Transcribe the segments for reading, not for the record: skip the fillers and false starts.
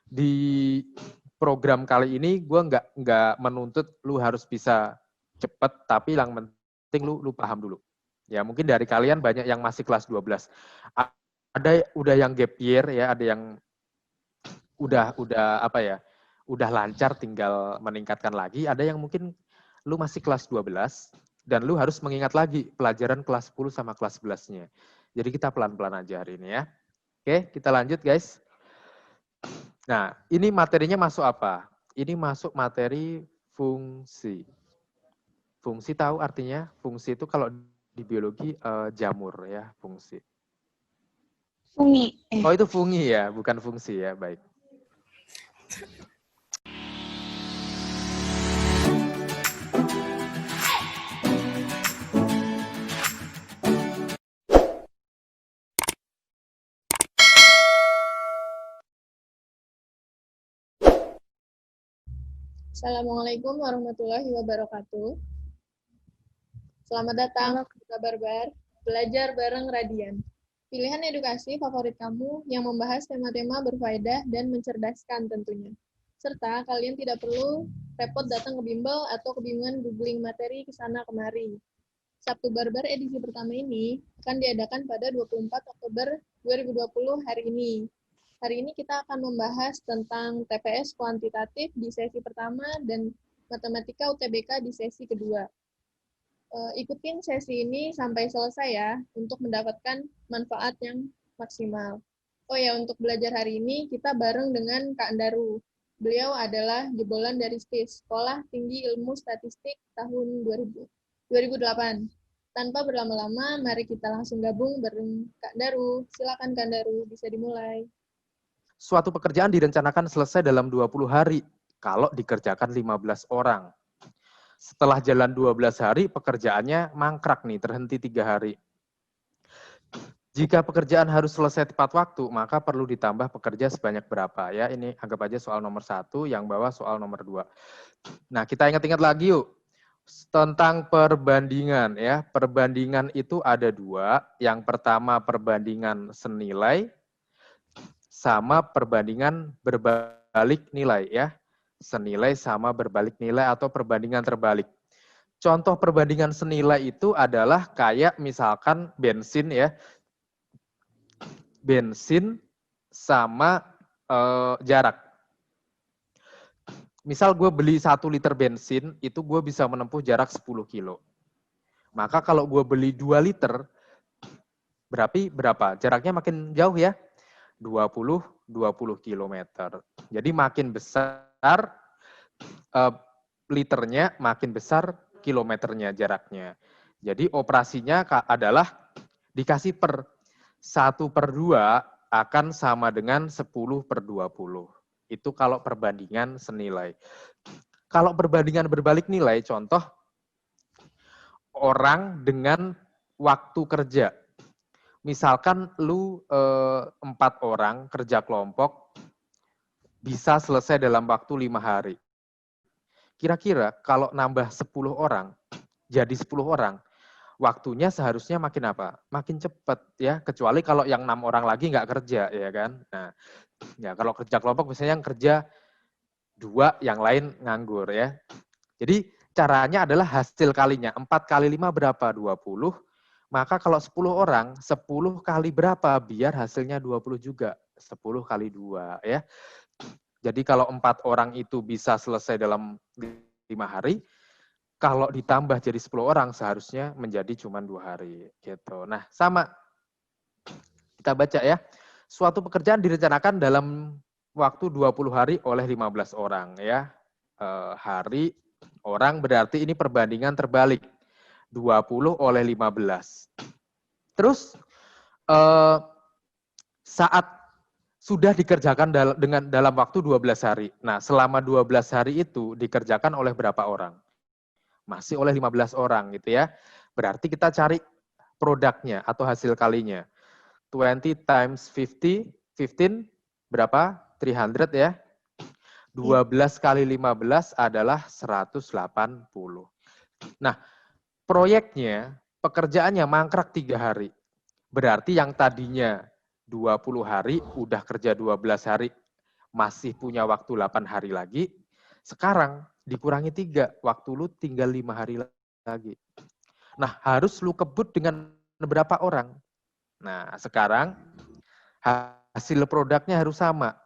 di program kali ini gue nggak menuntut lu harus bisa cepet, tapi yang penting lu paham dulu. Ya mungkin dari kalian banyak yang masih kelas 12. Ada udah yang gap year ya, ada yang udah apa ya, udah lancar tinggal meningkatkan lagi, ada yang mungkin lu masih kelas 12 dan lu harus mengingat lagi pelajaran kelas 10 sama kelas 11-nya. Jadi kita pelan-pelan aja hari ini ya. Oke, kita lanjut guys. Nah, ini materinya masuk apa? Ini masuk materi fungsi. Fungsi tahu artinya? Fungsi itu kalau di biologi jamur ya, fungsi. Fungi. Oh, itu fungi ya, bukan fungsi ya, baik. Assalamualaikum warahmatullahi wabarakatuh. Selamat datang ke Barbar, belajar bareng Radian. Pilihan edukasi favorit kamu yang membahas tema-tema berfaedah dan mencerdaskan tentunya. Serta kalian tidak perlu repot datang ke bimbel atau kebingungan googling materi ke sana kemari. Sabtu Barbar edisi pertama ini akan diadakan pada 24 Oktober 2020 hari ini. Hari ini kita akan membahas tentang TPS kuantitatif di sesi pertama dan matematika UTBK di sesi kedua. Ikutin sesi ini sampai selesai ya, untuk mendapatkan manfaat yang maksimal. Oh ya, untuk belajar hari ini kita bareng dengan Kak Andaru. Beliau adalah jebolan dari STIS, Sekolah Tinggi Ilmu Statistik tahun 2008. Tanpa berlama-lama, mari kita langsung gabung bareng Kak Daru. Silakan Kak Daru, bisa dimulai. Suatu pekerjaan direncanakan selesai dalam 20 hari kalau dikerjakan 15 orang. Setelah jalan 12 hari, pekerjaannya mangkrak nih, terhenti 3 hari. Jika pekerjaan harus selesai tepat waktu, maka perlu ditambah pekerja sebanyak berapa? Ya, ini anggap aja soal nomor 1, yang bawah soal nomor 2. Nah, kita ingat-ingat lagi yuk. Tentang perbandingan ya. Perbandingan itu ada 2. Yang pertama perbandingan senilai, sama perbandingan berbalik nilai ya. Senilai sama berbalik nilai atau perbandingan terbalik. Contoh perbandingan senilai itu adalah kayak misalkan bensin ya. Bensin sama jarak. Misal gue beli 1 liter bensin, itu gue bisa menempuh jarak 10 kilo. Maka kalau gue beli 2 liter, berapa? Jaraknya makin jauh ya. 20 kilometer. Jadi makin besar liternya, makin besar kilometernya jaraknya. Jadi operasinya adalah dikasih per 1/2 akan sama dengan 10/20. Itu kalau perbandingan senilai. Kalau perbandingan berbalik nilai, contoh orang dengan waktu kerja. Misalkan lu 4 orang kerja kelompok bisa selesai dalam waktu 5 hari. Kira-kira kalau nambah 10 orang, jadi 10 orang, waktunya seharusnya makin apa? Makin cepat ya, kecuali kalau yang 6 orang lagi nggak kerja ya kan. Nah, ya kalau kerja kelompok biasanya yang kerja 2, yang lain nganggur ya. Jadi caranya adalah hasil kalinya. 4 kali 5 berapa? 20. Maka kalau 10 orang, 10 kali berapa? Biar hasilnya 20 juga. 10 kali 2 ya. Jadi kalau 4 orang itu bisa selesai dalam 5 hari, kalau ditambah jadi 10 orang seharusnya menjadi cuma 2 hari. Gitu. Nah, sama. Kita baca ya. Suatu pekerjaan direncanakan dalam waktu 20 hari oleh 15 orang ya. Hari orang berarti ini perbandingan terbalik. 20 oleh 15. Terus saat sudah dikerjakan dalam waktu 12 hari. Nah, selama 12 hari itu dikerjakan oleh berapa orang? Masih oleh 15 orang gitu ya. Berarti kita cari produknya atau hasil kalinya. 20 times 50, 15 berapa? 300 ya. 12 kali 15 adalah 180. Nah, proyeknya, pekerjaannya mangkrak 3 hari. Berarti yang tadinya 20 hari, udah kerja 12 hari, masih punya waktu 8 hari lagi, sekarang dikurangi 3, waktu lu tinggal 5 hari lagi. Nah, harus lu kebut dengan berapa orang? Nah, sekarang hasil produknya harus sama.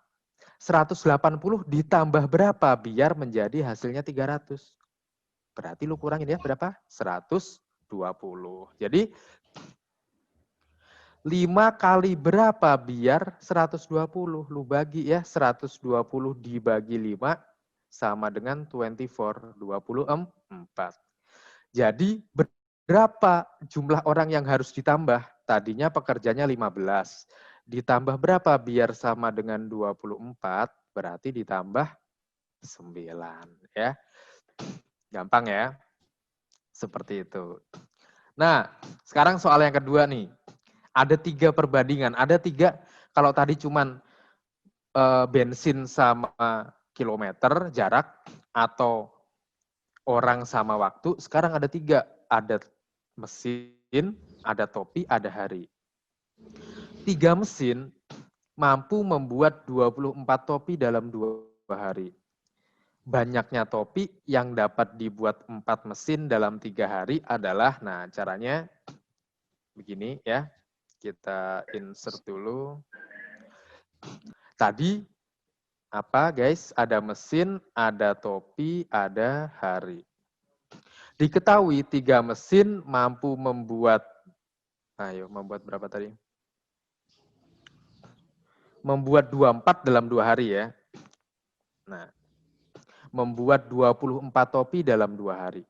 180 ditambah berapa biar menjadi hasilnya 300? Berarti lu kurangin ya berapa? 120. Jadi 5 kali berapa biar 120? Lu bagi ya, 120 dibagi 5 sama dengan 24, 24. Jadi berapa jumlah orang yang harus ditambah? Tadinya pekerjanya 15. Ditambah berapa biar sama dengan 24? Berarti ditambah 9 ya. Gampang ya. Seperti itu. Nah, sekarang soal yang kedua nih. Ada 3 perbandingan. Ada 3, kalau tadi cuman bensin sama kilometer jarak atau orang sama waktu, sekarang ada 3. Ada mesin, ada topi, ada hari. 3 mesin mampu membuat 24 topi dalam 2 hari. Banyaknya topi yang dapat dibuat 4 mesin dalam 3 hari adalah, nah caranya begini ya. Kita insert dulu. Tadi apa guys? Ada mesin, ada topi, ada hari. Diketahui 3 mesin mampu membuat, membuat berapa tadi? Membuat 24 dalam 2 hari ya. Nah, membuat 24 topi dalam 2 hari.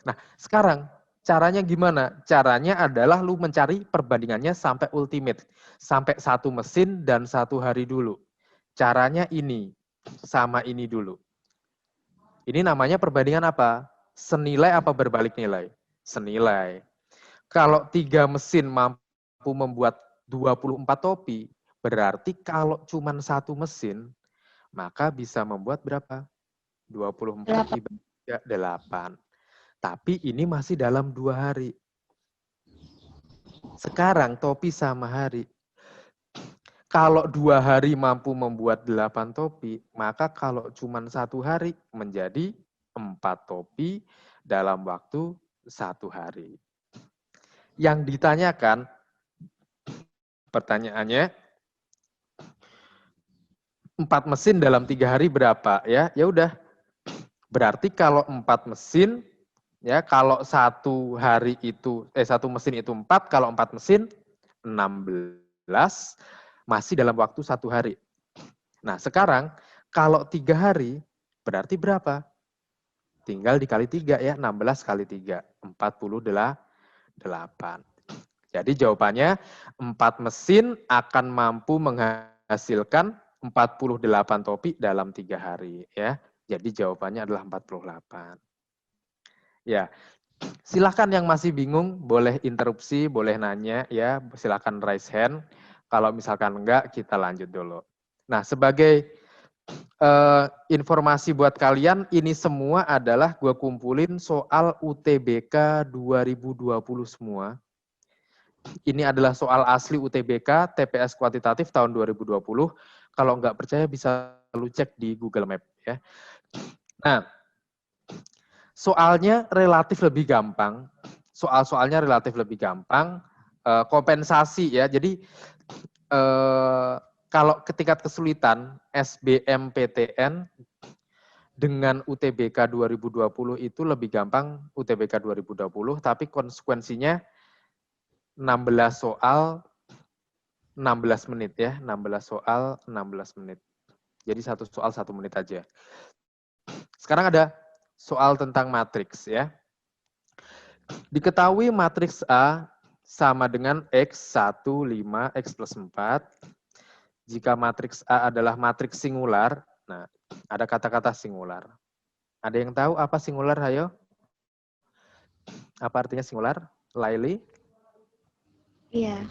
Nah, sekarang caranya gimana? Caranya adalah lu mencari perbandingannya sampai ultimate. Sampai 1 mesin dan 1 hari dulu. Caranya ini, sama ini dulu. Ini namanya perbandingan apa? Senilai apa berbalik nilai? Senilai. Kalau 3 mesin mampu membuat 24 topi, berarti kalau cuma 1 mesin, maka bisa membuat berapa? 24 dibagi 8. Tapi ini masih dalam 2 hari. Sekarang topi sama hari. Kalau 2 hari mampu membuat 8 topi, maka kalau cuma 1 hari menjadi 4 topi dalam waktu 1 hari. Yang ditanyakan, pertanyaannya, 4 mesin dalam 3 hari berapa? Ya udah. Berarti kalau 4 mesin, ya kalau 1 hari itu 1 mesin itu 4, kalau 4 mesin 16 masih dalam waktu 1 hari. Nah, sekarang kalau 3 hari berarti berapa? Tinggal dikali 3 ya, 16 kali 3, 48. Jadi jawabannya 4 mesin akan mampu menghasilkan 48 topi dalam 3 hari ya. Jadi jawabannya adalah 48. Ya, silahkan yang masih bingung, boleh interupsi, boleh nanya ya, silahkan raise hand. Kalau misalkan enggak, kita lanjut dulu. Nah, sebagai informasi buat kalian, ini semua adalah gue kumpulin soal UTBK 2020 semua. Ini adalah soal asli UTBK, TPS kuantitatif tahun 2020. Kalau nggak percaya bisa lu cek di Google Map ya. Nah, soalnya relatif lebih gampang. Soal-soalnya relatif lebih gampang. Kompensasi ya. Jadi kalau ketingkat kesulitan SBMPTN dengan UTBK 2020 itu lebih gampang UTBK 2020, tapi konsekuensinya 16 soal 16 menit ya. 16 soal 16 menit. Jadi 1 soal 1 menit aja. Sekarang ada soal tentang matriks ya. Diketahui matriks A sama dengan X1, 5, X plus 4. Jika matriks A adalah matriks singular, nah ada kata-kata singular. Ada yang tahu apa singular, ayo? Apa artinya singular? Laili? Iya.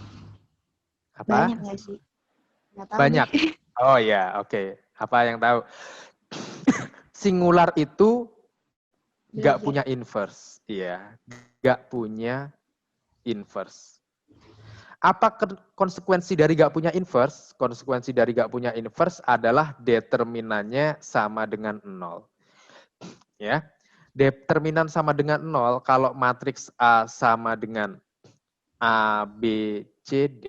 Apa? Banyak nggak sih? Nggak tahu Banyak. deh. Oh ya, oke. Apa yang tahu? Singular itu nggak Belajar. punya inverse, iya, nggak punya inverse. Apa konsekuensi dari gak punya inverse? Konsekuensi dari gak punya inverse adalah determinannya sama dengan 0. Ya. Determinan sama dengan 0, kalau matriks A sama dengan A, B, C, D,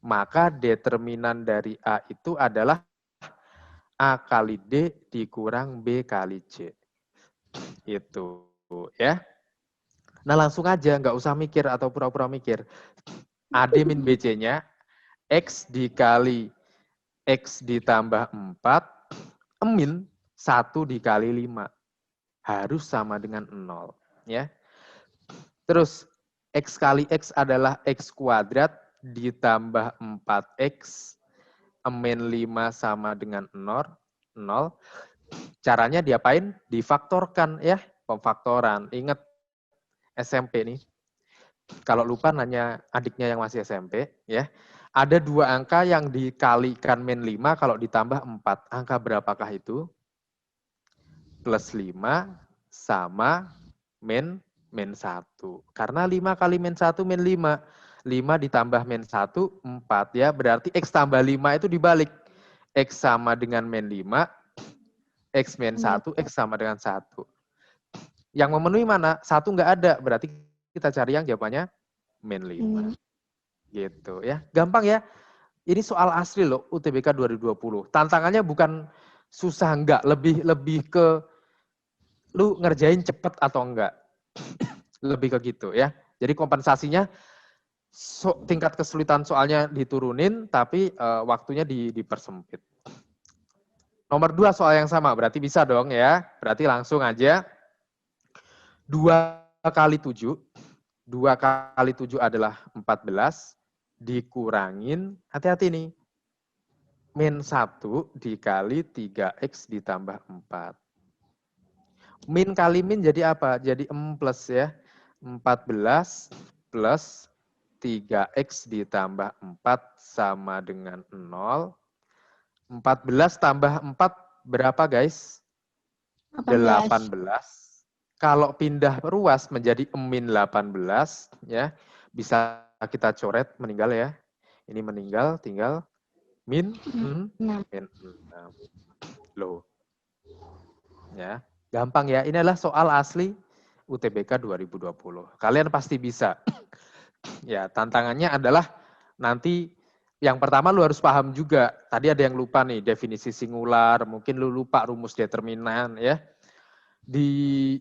maka determinan dari A itu adalah A kali D dikurang B kali C. Itu, ya. Nah, langsung aja, nggak usah mikir atau pura-pura mikir. AD min BC-nya, X dikali X ditambah 4, min 1 dikali 5. Harus sama dengan 0. Ya. Terus, X kali X adalah X kuadrat ditambah 4X, min 5 sama dengan 0. Caranya diapain? Difaktorkan ya, pemfaktoran. Ingat SMP nih. Kalau lupa nanya adiknya yang masih SMP ya. Ada 2 angka yang dikalikan min 5 kalau ditambah 4. Angka berapakah itu? Plus 5 sama min 1. Karena 5 kali min 1 min 5. 5 ditambah min 1, 4 ya. Berarti X tambah 5 itu dibalik. X sama dengan min 5, X min 1, X sama dengan 1. Yang memenuhi mana? 1 nggak ada. Berarti kita cari yang jawabannya min 5. Gitu ya. Gampang ya. Ini soal asli loh UTBK 2020. Tantangannya bukan susah enggak, lebih ke lu ngerjain cepet atau enggak. Lebih ke gitu ya. Jadi kompensasinya tingkat kesulitan soalnya diturunin, tapi waktunya dipersempit. Nomor 2 soal yang sama, berarti bisa dong ya. Berarti langsung aja. 2 kali 7. 2 kali 7 adalah 14. Dikurangin, hati-hati nih. Min 1 dikali 3X ditambah 4. Min kali min jadi apa? Jadi plus ya. 14 plus 3X ditambah 4 sama dengan 0. 14 tambah 4 berapa guys? 18. Kalau pindah ruas menjadi min 18 ya, bisa kita coret meninggal ya. Ini meninggal tinggal min 6. Loh. Ya, gampang ya. Ini adalah soal asli UTBK 2020. Kalian pasti bisa. Ya, tantangannya adalah nanti yang pertama lu harus paham juga. Tadi ada yang lupa nih definisi singular, mungkin lu lupa rumus determinan ya. Di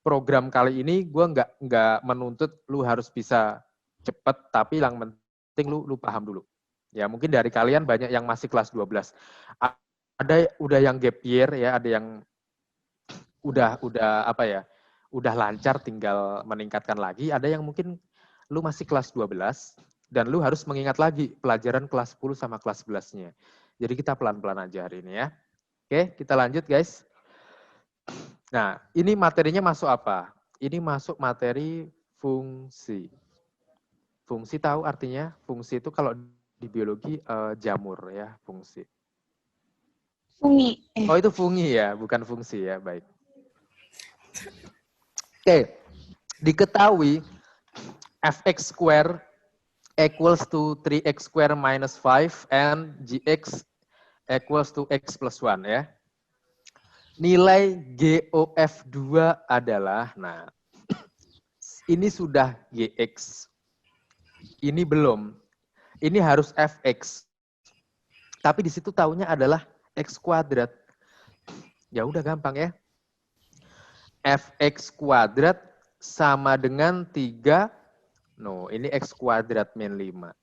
program kali ini gue nggak menuntut lu harus bisa cepet, tapi yang penting lu paham dulu. Ya, mungkin dari kalian banyak yang masih kelas 12. Ada udah yang gap year ya, ada yang udah apa ya? Udah lancar tinggal meningkatkan lagi, ada yang mungkin lu masih kelas 12 dan lu harus mengingat lagi pelajaran kelas 10 sama kelas 11-nya. Jadi kita pelan-pelan aja hari ini ya. Oke, kita lanjut guys. Nah, ini materinya masuk apa? Ini masuk materi fungsi. Fungsi tahu artinya? Fungsi itu kalau di biologi jamur ya, fungsi. Fungi. Oh, itu fungi ya, bukan fungsi ya, baik. Oke, diketahui fx square equals to 3x square minus 5 and gx equals to x plus 1 ya. Nilai GOF2 adalah, nah, ini sudah GX. Ini belum. Ini harus FX. Tapi di situ taunya adalah X kuadrat. Ya udah gampang ya. Fx kuadrat sama dengan 3. No, ini X kuadrat min 5.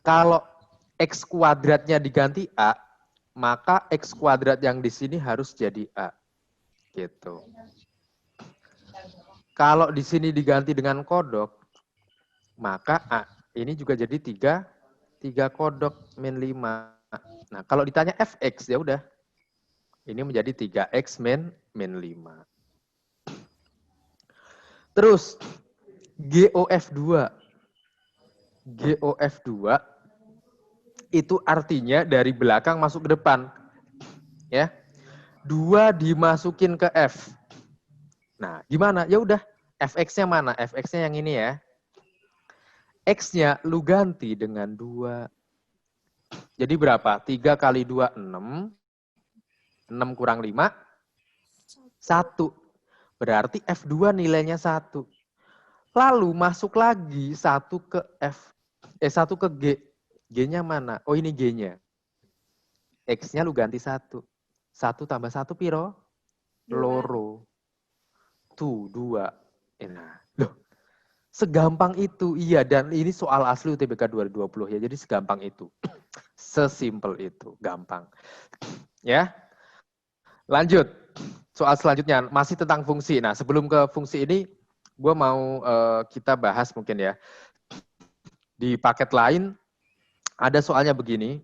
Kalau X kuadratnya diganti A, maka X kuadrat yang di sini harus jadi A. Gitu. Kalau di sini diganti dengan kodok, maka A ini juga jadi 3 kodok min 5. Nah, kalau ditanya Fx ya udah. Ini menjadi 3x min 5. Terus GOF2. GOF2 itu artinya dari belakang masuk ke depan. Ya. 2 dimasukin ke F. Nah, gimana? Ya udah, Fx-nya mana? Fx-nya yang ini ya. X-nya lu ganti dengan 2. Jadi berapa? 3 kali 2, 6. 6 kurang 5, 1. Berarti F2 nilainya 1. Lalu masuk lagi 1 ke F. 1 ke G. G-nya mana? Oh, ini G-nya. X-nya lu ganti 1. 1 tambah 1 piro? Loro. Tuh, 2. Nah, loh. Segampang itu. Iya, dan ini soal asli UTBK 2020 ya. Jadi segampang itu. Sesimpel itu. Gampang. Ya. Lanjut. Soal selanjutnya masih tentang fungsi. Nah, sebelum ke fungsi ini, gue mau kita bahas mungkin ya. Di paket lain, ada soalnya begini.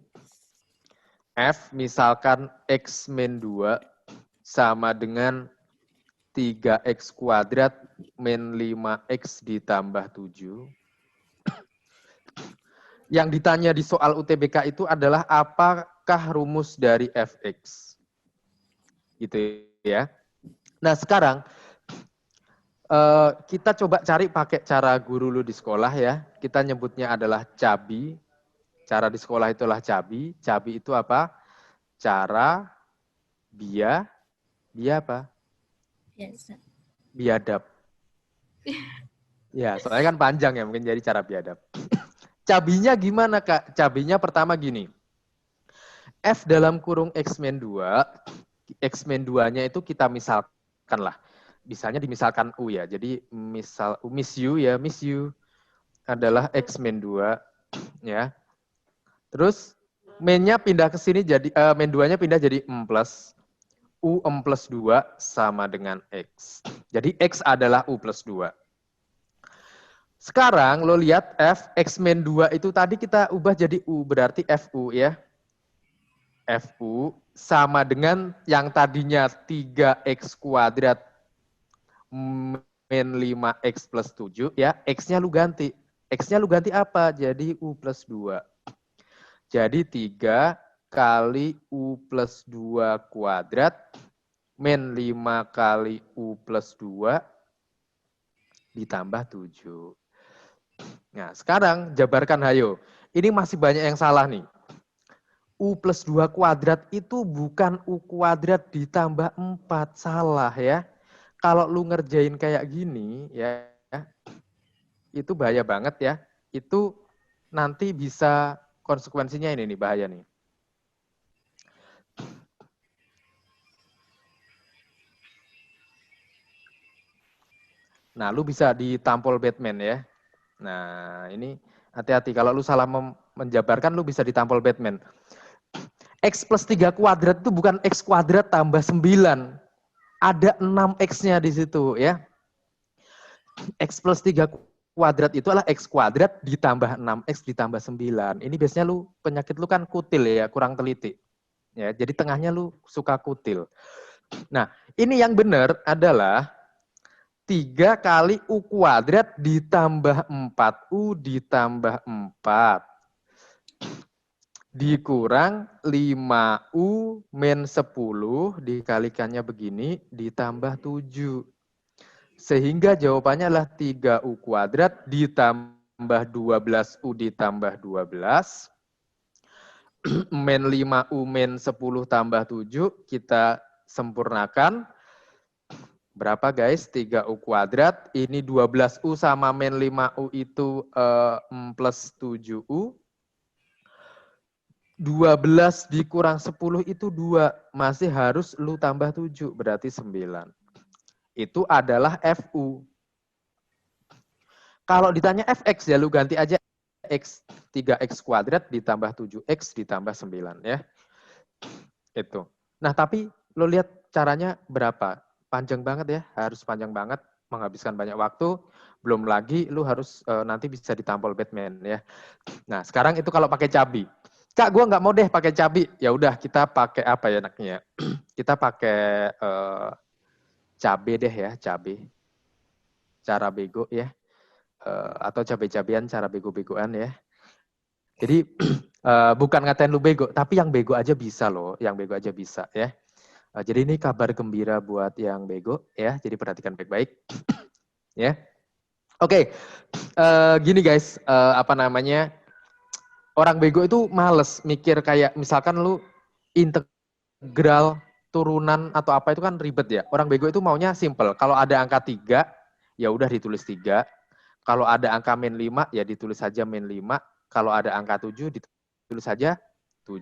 F misalkan X min 2 sama dengan 3X kuadrat min 5X ditambah 7. Yang ditanya di soal UTBK itu adalah apakah rumus dari Fx. Gitu ya. Nah sekarang kita coba cari pakai cara guru lu di sekolah ya. Kita nyebutnya adalah cabi. Cara di sekolah itulah cabi. Cabi itu apa? Cara apa? Biadab. Ya, soalnya kan panjang ya, mungkin jadi cara biadab. Cabinya gimana, Kak? Cabinya pertama gini. F dalam kurung X min 2, X min 2-nya itu kita misalkan lah. Misalnya dimisalkan U ya. Jadi misal miss U adalah X min 2 ya. Terus min-nya pindah ke sini jadi min 2-nya pindah jadi 6 plus U 6 plus 2 sama dengan X. Jadi X adalah U plus 2. Sekarang lo lihat F, X min 2 itu tadi kita ubah jadi U, berarti FU ya. FU sama dengan yang tadinya 3X kuadrat min 5X plus 7 ya. X-nya lu ganti. X-nya lu ganti apa? Jadi U plus 2. Jadi 3 kali U plus 2 kuadrat min 5 kali U plus 2 ditambah 7. Nah, sekarang jabarkan hayo. Ini masih banyak yang salah nih. U plus 2 kuadrat itu bukan U kuadrat ditambah 4. Salah ya. Kalau lu ngerjain kayak gini ya, itu bahaya banget ya. Itu nanti bisa konsekuensinya ini nih, bahaya nih. Nah, lu bisa ditampol Batman ya. Nah, ini hati-hati. Kalau lu salah menjabarkan, lu bisa ditampol Batman. X plus 3 kuadrat itu bukan X kuadrat tambah 9. Ada 6X-nya di situ ya. X plus 3 kuadrat itu adalah X kuadrat ditambah 6X ditambah 9. Ini biasanya lu, penyakit lu kan kutil ya, kurang teliti. Ya, jadi tengahnya lu suka kutil. Nah, ini yang benar adalah 3 kali U kuadrat ditambah 4U ditambah 4. Dikurang 5U min 10 dikalikannya begini ditambah 7. Sehingga jawabannya adalah 3U kuadrat ditambah 12U ditambah 12. Min 5U min 10 tambah 7 kita sempurnakan. Berapa guys? 3U kuadrat. Ini 12U sama min 5U itu plus 7U. 12 dikurang 10 itu 2. Masih harus lu tambah 7. Berarti 9. Itu adalah FU. Kalau ditanya Fx ya lu ganti aja X. 3X kuadrat ditambah 7X ditambah 9 ya. Itu. Nah tapi lu lihat caranya berapa? Panjang banget ya. Harus panjang banget. Menghabiskan banyak waktu. Belum lagi lu harus nanti bisa ditampol Batman ya. Nah sekarang itu kalau pakai cabi. Kak, gue nggak mau deh pakai cabi. Ya udah, kita pakai apa ya enaknya? Kita pakai cabe deh ya, cabe. Cara bego ya. Atau cabe-cabean, cara bego-begoan ya. Jadi bukan ngatain lu bego, tapi yang bego aja bisa loh. Yang bego aja bisa ya. Jadi ini kabar gembira buat yang bego ya. Jadi perhatikan baik-baik. Ya. Oke, gini guys, apa namanya, orang bego itu males mikir kayak misalkan lu integral turunan atau apa itu kan ribet ya. Orang bego itu maunya simple. Kalau ada angka 3, ya udah ditulis 3. Kalau ada angka min 5, ya ditulis saja min 5. Kalau ada angka 7, ditulis saja 7.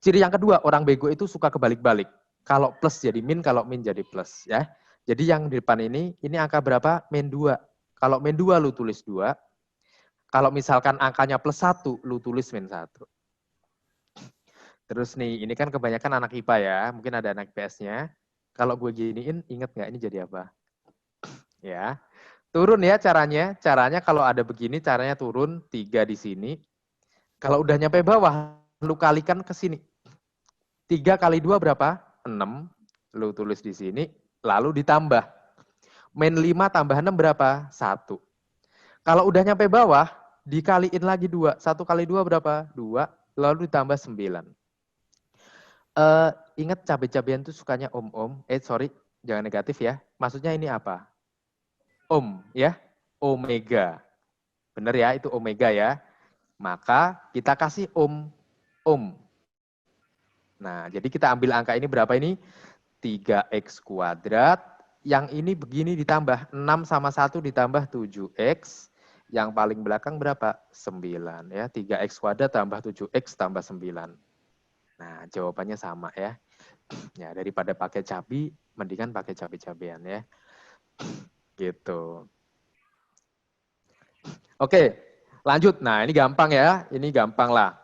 Ciri yang kedua, orang bego itu suka kebalik-balik. Kalau plus jadi min, kalau min jadi plus ya. Jadi yang di depan ini angka berapa? Min 2. Kalau min 2 lu tulis 2. Kalau misalkan angkanya plus 1, lu tulis min 1. Terus nih, ini kan kebanyakan anak IPA ya. Mungkin ada anak PS-nya. Kalau gue giniin, inget nggak ini jadi apa? Ya. Turun ya caranya. Caranya kalau ada begini, caranya turun 3 di sini. Kalau udah nyampe bawah, lu kalikan ke sini. 3 kali 2 berapa? 6. Lu tulis di sini, lalu ditambah. Min 5 tambah 6 berapa? 1. Kalau udah nyampe bawah, dikaliin lagi 2. 1 kali 2 berapa? 2. Lalu ditambah 9. Ingat cabai-cabean tuh sukanya om-om. Sorry, jangan negatif ya. Maksudnya ini apa? Om, ya. Omega. Bener ya, itu omega ya. Maka kita kasih om. Nah, jadi kita ambil angka ini berapa ini? 3x kuadrat. Yang ini begini ditambah 6 sama 1 ditambah 7x. Yang paling belakang berapa? 9 ya. 3x kuadrat tambah 7x tambah 9. Nah, jawabannya sama ya. Ya, daripada pakai cabai, mendingan pakai cabai-cabean ya. Gitu. Oke, lanjut. Nah, ini gampang ya. Ini gampang lah.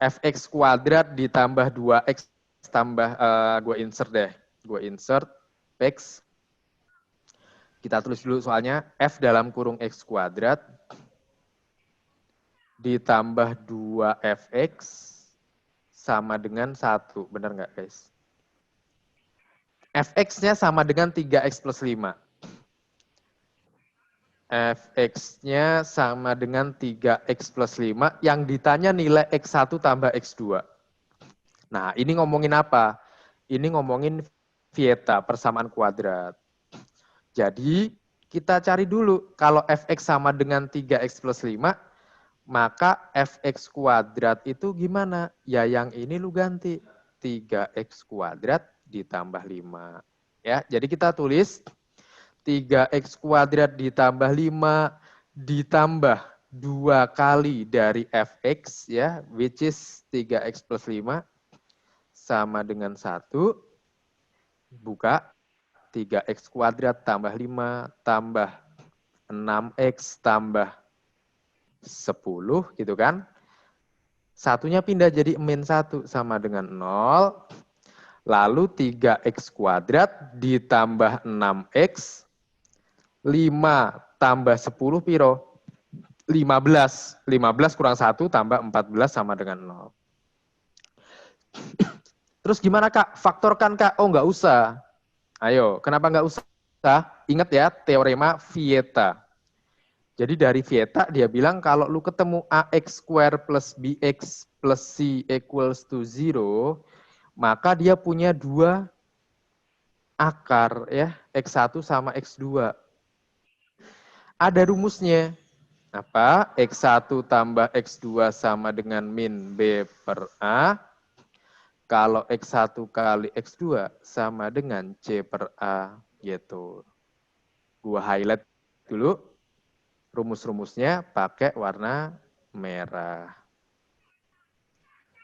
Fx kuadrat ditambah 2x tambah, gue insert deh. Gue insert x. Kita tulis dulu soalnya. F dalam kurung x kuadrat ditambah 2fx sama dengan 1. Benar nggak guys? Fx-nya sama dengan 3x plus 5. Fx-nya sama dengan 3x plus 5. Yang ditanya nilai x1 tambah x2. Nah, ini ngomongin apa? Ini ngomongin Vieta, persamaan kuadrat. Jadi, kita cari dulu. Kalau fx sama dengan 3x plus 5, maka fx kuadrat itu gimana? Ya, yang ini lu ganti. 3x kuadrat ditambah 5. Ya, jadi kita tulis 3x kuadrat ditambah 5 ditambah 2 kali dari fx ya, which is 3x plus 5 sama dengan 1. Buka 3x kuadrat tambah 5 tambah 6x tambah 10 gitu kan. Satunya pindah jadi min 1 sama dengan 0. Lalu 3x kuadrat ditambah 6x 5 tambah 10 piro? 15. 15 kurang 1 tambah 14 sama dengan 0. Terus gimana Kak? Faktorkan Kak? Oh nggak usah. Ayo, kenapa nggak usah? Ingat ya, teorema Vieta. Jadi dari Vieta dia bilang kalau lu ketemu ax square plus bx plus c equals to 0, maka dia punya 2 akar ya, x1 sama x2. Ada rumusnya. Apa? X1 tambah X2 sama dengan min B per A. Kalau X1 kali X2 sama dengan C per A. Gitu. Gua highlight dulu. Rumus-rumusnya pakai warna merah.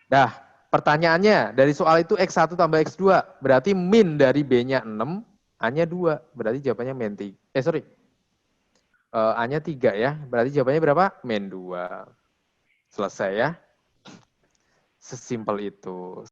Dah, pertanyaannya dari soal itu X1 tambah X2. Berarti min dari B-nya 6, A-nya 2. Berarti jawabannya min 3. A-nya 3 ya. Berarti jawabannya berapa? Min 2. Selesai ya. Sesimpel itu.